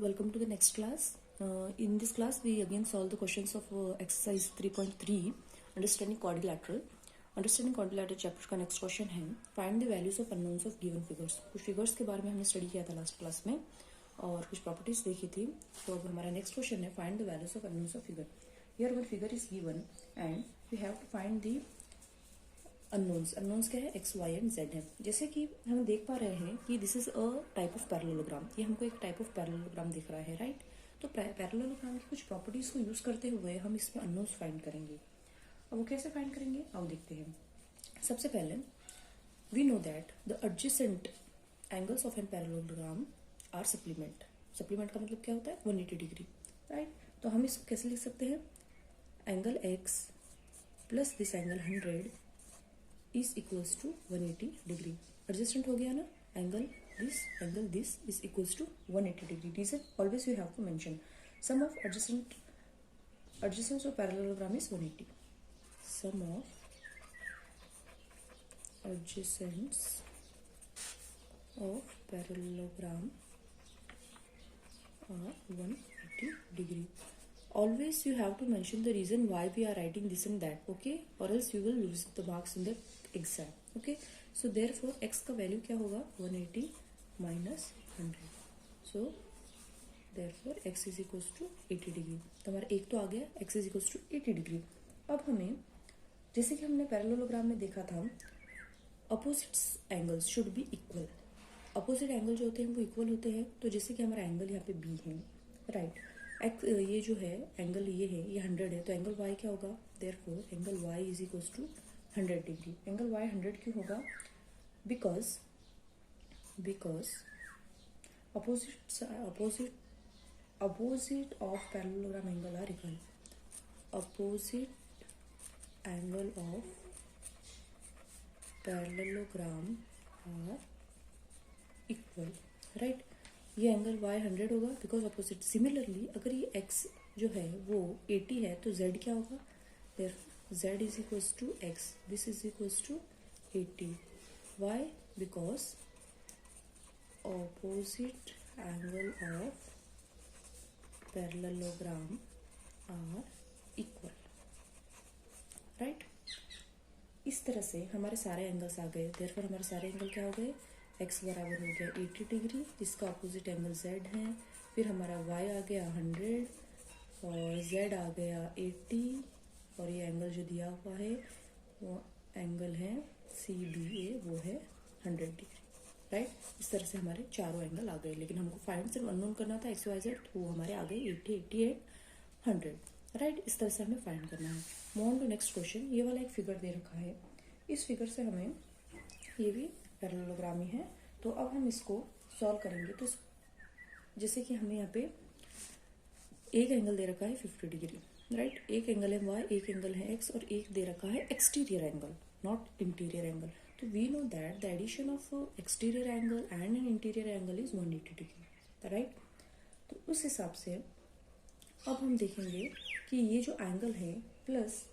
Welcome to the next class. In this class, we again solve the questions of exercise 3.3, understanding quadrilateral. Understanding quadrilateral chapter का next question है find the values of unknowns of given figures. कुछ figures के बारे में हमने study किया था last class में और कुछ प्रॉपर्टीज देखी थी। तो अब हमारा नेक्स्ट क्वेश्चन है find the values of unknowns of figure. Here one figure is given and we have to find the unknowns. Unknowns क्या है? एक्स वाई एंड जेड है। जैसे कि हम देख पा रहे हैं कि this is a type of parallelogram. ये हमको एक टाइप ऑफ पैरेललोग्राम दिख रहा है, राइट? तो पैरेललोग्राम की कुछ प्रॉपर्टीज को यूज करते हुए हम इसमें अननोन्स फाइंड करेंगे। अब वो कैसे फाइंड करेंगे आओ देखते हैं। सबसे पहले we know that the adjacent angles of an parallelogram are supplement. Supplement का मतलब क्या होता है? 180 डिग्री, राइट? तो हम इसको कैसे लिख सकते हैं? Angle x plus this angle 100 is equals to 180 degree. Adjacent हो गया ना? Angle this is equals to 180 degree. Reason always you have to mention sum of adjacents of parallelogram is 180। Sum of adjacents of parallelogram are 180 degree. Always you have to mention the reason why we are writing this and that, okay? Or else you will lose the marks in the exam, okay? So therefore x का value क्या होगा? 180 minus 100. So therefore x is equals to 80 degree. तो हमारा एक तो आ गया, x is equals to 80 degree. अब हमें जैसे कि हमने पैरेललोग्राम में देखा था opposite angles should be equal. Opposite angle जो होते हैं वो इक्वल होते हैं। तो जैसे कि हमारा एंगल यहाँ पे बी है, राइट? ये जो है एंगल ये है, ये 100 है, तो एंगल वाई क्या होगा? Therefore angle y is equals to 100 degree. Angle y 100 क्यों होगा? Because opposite of parallelogram angle are equal. Opposite angle of parallelogram are equal, right? ये एंगल y 100 होगा बिकॉज अपोजिट। सिमिलरली अगर ये x जो है वो 80 है तो z क्या होगा? z is equals to x, this is equals to 80। Why? Because opposite angle of parallelogram are equal, right? इस तरह से हमारे सारे एंगल्स आ गए। देयरफॉर हमारे सारे एंगल क्या हो गए? x बराबर हो गया 80 डिग्री, इसका अपोजिट एंगल z है। फिर हमारा y आ गया 100 और z आ गया 80 और ये एंगल जो दिया हुआ है वो एंगल है CBA, वो है 100 डिग्री, राइट? इस तरह से हमारे चारों एंगल आ गए। लेकिन हमको फाइंड सिर्फ अननोन करना था x y z, वो हमारे आ गए 80, 80 एंड 100, राइट? इस तरह से हमें फाइंड करना है। Move on to next question. ये वाला एक फिगर दे रखा है, इस फिगर से हमें, ये भी पैरेललोग्राम ही है, तो अब हम इसको सॉल्व करेंगे। तो जैसे कि हमें यहाँ पे एक एंगल दे रखा है 50 डिग्री, राइट? एक एंगल है y, एक एंगल है x और एक दे रखा है exterior angle, not interior angle. तो we know that the addition of exterior angle and an interior angle is 180 degree, right? तो उस हिसाब से अब हम देखेंगे कि ये जो एंगल है प्लस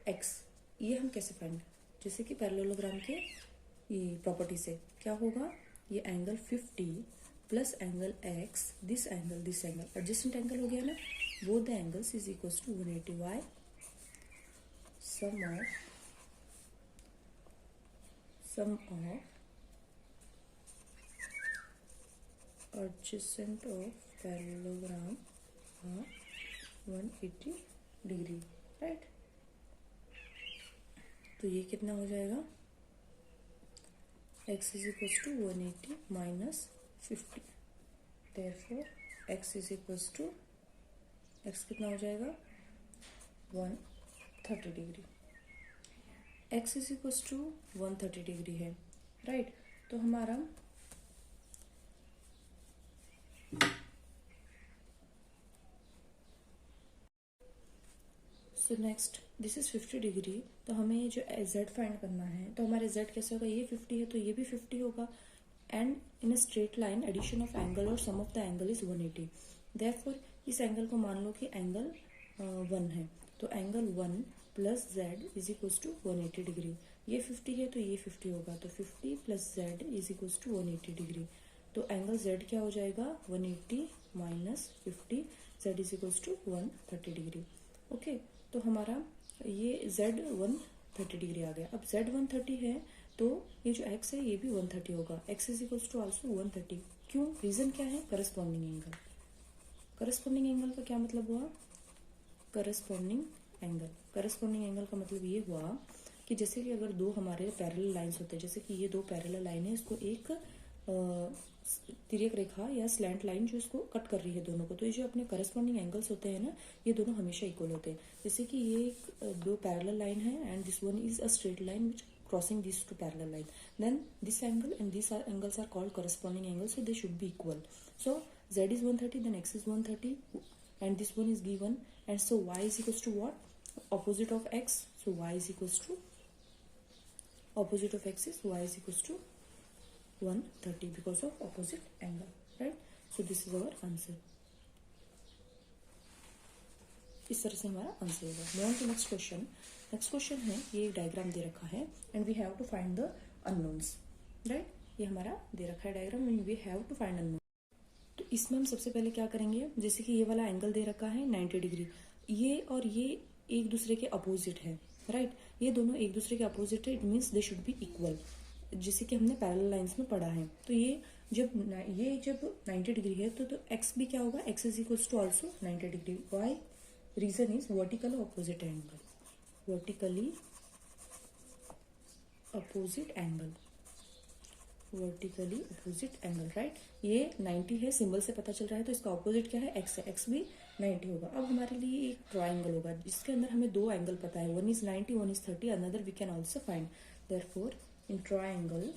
x, ये हम कैसे फाइंड, जैसे कि पैरेललोग्राम के ये प्रॉपर्टी से क्या होगा? ये angle 50 plus angle x, this angle adjacent angle हो गया ना? Both the angles is equals to 180। Why? Sum of adjacent of parallelogram are 180 degree, right? तो ये कितना हो जाएगा? x is equals to 180 minus 50। Therefore x is equals to, x कितना हो जाएगा? 130 degree. x is equals to 130 degree है, right? तो हमारा so next this is 50 degree, तो हमें जो z फाइंड करना है, तो हमारे z कैसे होगा? ये 50 है तो ये भी 50 होगा। And in a straight line addition of angle और sum of the angle is 180। Therefore इस एंगल को मान लो कि एंगल 1 है, तो angle 1 plus z is equals to 180 degree. ये 50 है तो ये 50 होगा, तो 50 plus z is equals to 180 degree. तो एंगल जेड क्या हो जाएगा 180 minus 50, z is equals to 130 degree. Okay, तो हमारा ये जेड 130 डिग्री आ गया। अब जेड 130 है तो ये जो एक्स है ये भी 130 होगा, x is equals to also 130। क्यों? रीजन क्या है? Corresponding angle. करस्पॉन्डिंग एंगल का क्या मतलब हुआ? करस्पॉन्डिंग एंगल, करस्पॉन्डिंग एंगल का मतलब ये हुआ कि जैसे कि अगर दो हमारे पैरेलल लाइंस होते हैं, जैसे कि ये दो पैरेलल लाइन है, इसको एक तिर्यक रेखा या स्लैंट लाइन जो इसको कट कर रही है दोनों को, तो ये जो अपने करस्पॉन्डिंग एंगल्स होते हैं ना, ये दोनों हमेशा इक्वल होते हैं। जैसे कि ये एक दो पैरेलल लाइन है and this one is a straight line which crossing these two parallel line, then this angle and these angles are called corresponding angles, so they should be equal. So z is 130, then x is 130, and this one is given, and so y is equals to what? Opposite of x, so y is equals to, opposite of x is y is equals to 130 because of opposite angle, right? So this is our answer. इस तरह से हमारा answer होगा। Move on to next question. Next question है, ये एक diagram दे रखा है and we have to find the unknowns, right? ये हमारा दे रखा है diagram and we have to find unknown. तो इसमें हम सबसे पहले क्या करेंगे, जैसे कि ये वाला एंगल दे रखा है 90 डिग्री, ये और ये एक दूसरे के अपोजिट है, राइट? ये दोनों एक दूसरे के अपोजिट है, it means they should be equal, जैसे कि हमने पैरेलल लाइंस में पढ़ा है। तो ये जब 90 डिग्री है तो एक्स भी क्या होगा, x is equals to also 90 degree. Why? Reason is vertical opposite angle, vertically opposite angle, vertically opposite angle, right? ये 90 है, सिंबल से पता चल रहा है, तो इसका ऑपोजिट क्या है, एक्स है, एक्स भी 90 होगा। अब हमारे लिए एक ट्राइंगल होगा जिसके अंदर हमें दो एंगल पता है, one is 90, one is 30, another we can also find. Therefore in triangle,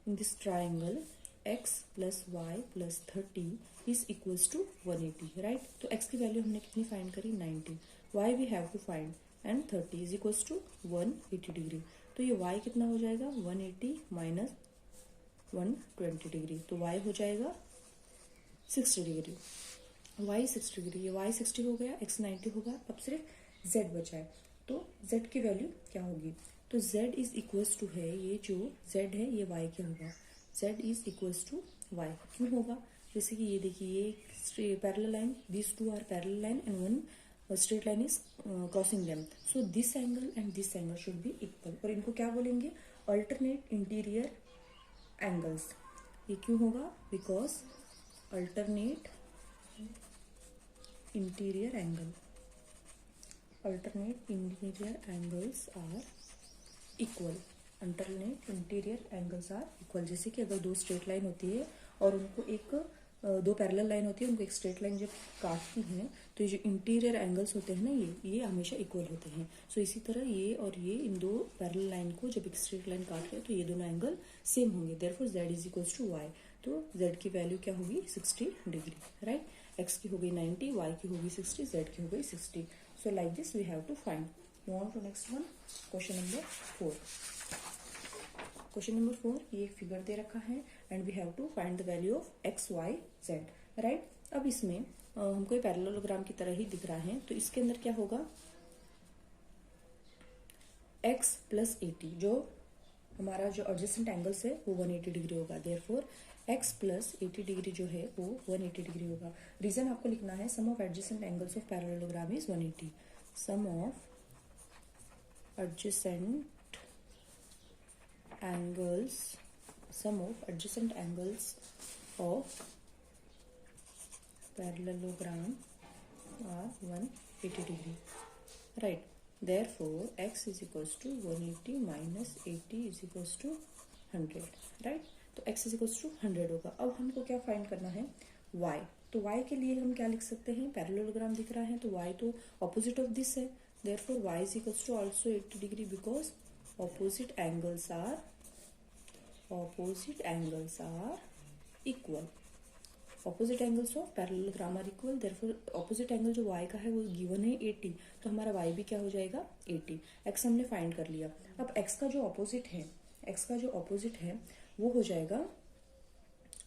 in this triangle x plus y plus 30 is equals to 180, right? तो x की वैल्यू हमने कितनी फाइंड करी, 90, y we have to find, and 30 is equals to 180 degree. तो ये y कितना हो जाएगा, 180 माइनस 120 डिग्री, तो y हो जाएगा 60 डिग्री, y 60 डिग्री, ये y 60 हो गया, x 90 होगा, अब सिर्फ z बचा है। तो z की वैल्यू क्या होगी, तो z इज इक्वल्स टू है, ये जो z है ये y क्या होगा, z is equals to y। क्यों होगा, जैसे कि ये देखिए, ये parallel line, this two are parallel line and one straight line is crossing them, so this angle and this angle should be equal, और इनको क्या बोलेंगे, अल्टरनेट इंटीरियर एंगल्स। ये क्यों होगा, because alternate interior angle, alternate interior angles are equal, alternate interior angles are equal. जैसे कि अगर दो स्ट्रेट लाइन होती है और उनको एक दो पैरेलल लाइन होती है, उनको एक स्ट्रेट लाइन जब काटती हैं तो ये जो इंटीरियर एंगल्स होते हैं ना, ये हमेशा इक्वल होते हैं। सो इसी तरह ये और ये, इन दो पैरेलल लाइन को जब एक स्ट्रेट लाइन काट रहे हैं तो ये दोनों एंगल सेम होंगे, therefore z is equals to y। तो z की वैल्यू क्या होगी, 60 डिग्री, राइट? x की हो गई 90, y की हो गई 60, z की हो गई 60। So like this we have to find. Move on to next one, question number 4। Question number 4, ये एक फिगर दे रखा है and we have to find the value of x, y, z, right? अब इसमें हमको ये पैरेललोग्राम की तरह ही दिख रहा है, तो इसके अंदर क्या होगा, x प्लस 80, जो हमारा जो एडजेसेंट एंगल्स है वो 180 डिग्री होगा, देयरफॉर x प्लस 80 डिग्री जो है वो 180 डिग्री होगा। रीजन आपको लिखना है, sum of adjacent angles of parallelogram is 180, sum of adjacent angles, sum of adjacent angles of parallelogram are 180 degree, right? Therefore x is equals to 180 minus 80 is equals to 100, right? तो x is equals to 100 होगा। अब हमको क्या find करना है, y। तो y के लिए हम क्या लिख सकते हैं, पैरेललोग्राम दिख रहा है तो y तो ऑपोजिट ऑफ दिस है, therefore y is equals to also 80 degree because opposite angles are equal, opposite angles of parallelogram are equal, therefore opposite angle जो y का है वो given है 80, तो हमारा y भी क्या हो जाएगा 80। x हमने फाइंड कर लिया। अब x का जो ऑपोजिट है वो हो जाएगा,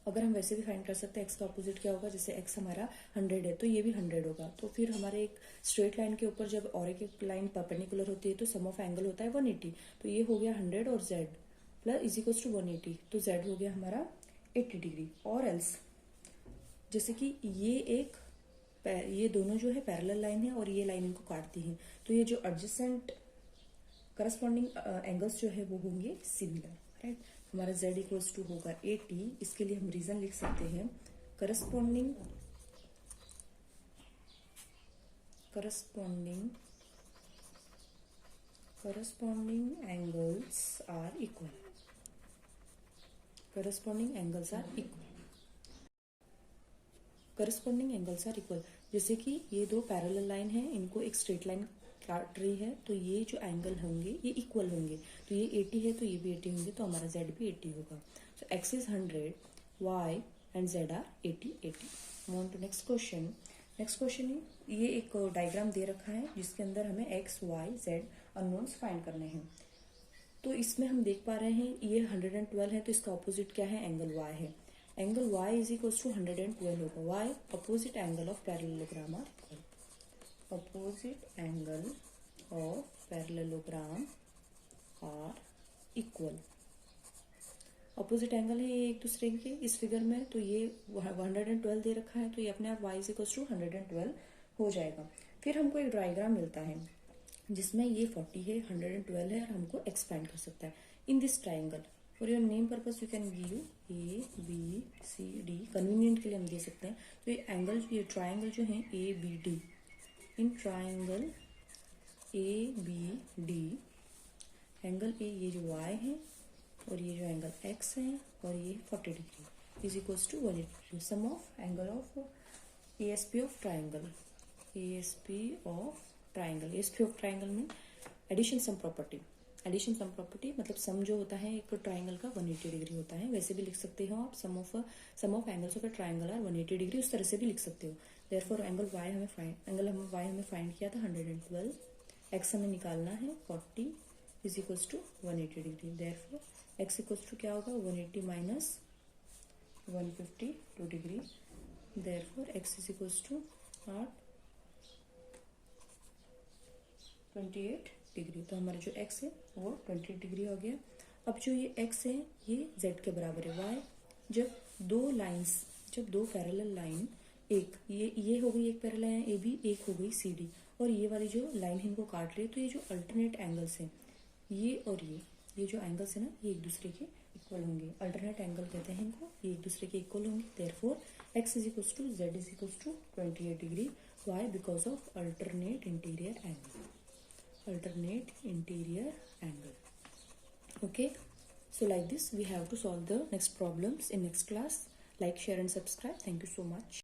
अगर हम वैसे भी फाइंड कर सकते हैं x का ऑपोजिट क्या होगा, जैसे x हमारा 100 है तो ये भी 100 होगा, तो फिर हमारे एक स्ट्रेट लाइन के ऊपर जब और एक लाइन परपेंडिकुलर होती है तो सम ऑफ एंगल होता है 180, तो ये हो गया 100 और z plus is equals to 180, तो z हो गया हमारा 80 डिग्री, और एल्स जैसे कि ये दोनों जो है पैरेलल लाइन है और ये लाइन इनको काटती है, तो ये जो एडजेसेंट करस्पॉन्डिंग एंगल्स जो है वो होंगे सिमिलर, राइट। हमारा z इक्वल्स टू होगा 80। इसके लिए हम रीजन लिख सकते हैं corresponding angles are equal, corresponding angles are equal. जैसे कि ये दो पैरेलल लाइन है, इनको एक स्ट्रेट लाइन काट रही है, तो ये जो एंगल होंगे ये इक्वल होंगे, तो ये 80 है तो ये भी 80 होंगे, तो हमारा z भी 80 होगा। So x is 100, y and z are 80 80। Move on to next question. ये एक डायग्राम दे रखा है जिसके अंदर हमें x, y, z unknowns find करने हैं। तो इसमें हम देख पा रहे हैं ये 112 है, तो इसका ऑपोजिट क्या है, एंगल y है। Angle y is equal to 112 होगा। y opposite angle of parallelogram are equal, opposite angle of parallelogram are equal. Opposite angle है ये एक दूसरे के इस फिगर में, तो ये 112 दे रखा है, तो ये अपने आप y इज इक्वल टू 112 हो जाएगा। फिर हमको एक डायग्राम मिलता है जिसमें ये 40 है, 112 है, और हमको एक्सपेंड कर सकता है इन this triangle. For your name purpose you can give ABCD, convenient के लिए हम दे सकते हैं। तो ये एंगल, ये ट्राइंगल जो है ABD, in triangle ABD, angle A ये जो y है और ये जो एंगल x है और ये 40 degree is equals to 180 degree. Sum of angle of ASP of triangle, ASP of triangle में एडिशन सम प्रॉपर्टी मतलब सम जो होता है एक ट्राइंगल का 180 डिग्री होता है। वैसे भी लिख सकते हो आप, sum of angles of a triangle are 180 degree, उस तरह से भी लिख सकते हो। देयरफॉर एंगल y हमें फाइंड किया था 112, x हमें निकालना है 40 is equals to 180 degree. Therefore x equals to क्या होगा, 180 minus 152 degree. Therefore x is equals to 28 degree. तो हमारा जो x है वो 28 डिग्री हो गया। अब जो ये x है ये z के बराबर है। y जब दो पैरेलल लाइन, एक ये हो गई एक पैरेलल लाइन AB, एक हो गई CD, और ये वाली जो लाइन इनको काट रही है, तो ये जो अल्टरनेट एंगल्स हैं ये और ये जो एंगल्स है ना, ये एक दूसरे के इक्वल होंगे। अल्टरनेट एंगल कहते हैं इनको, ये एक दूसरे के इक्वल होंगे। Therefore x is equals to z is equals to 28 degree. Why, because of alternate interior angle. Okay, so like this we have to solve the next problems in next class. Like, share and subscribe. Thank you so much.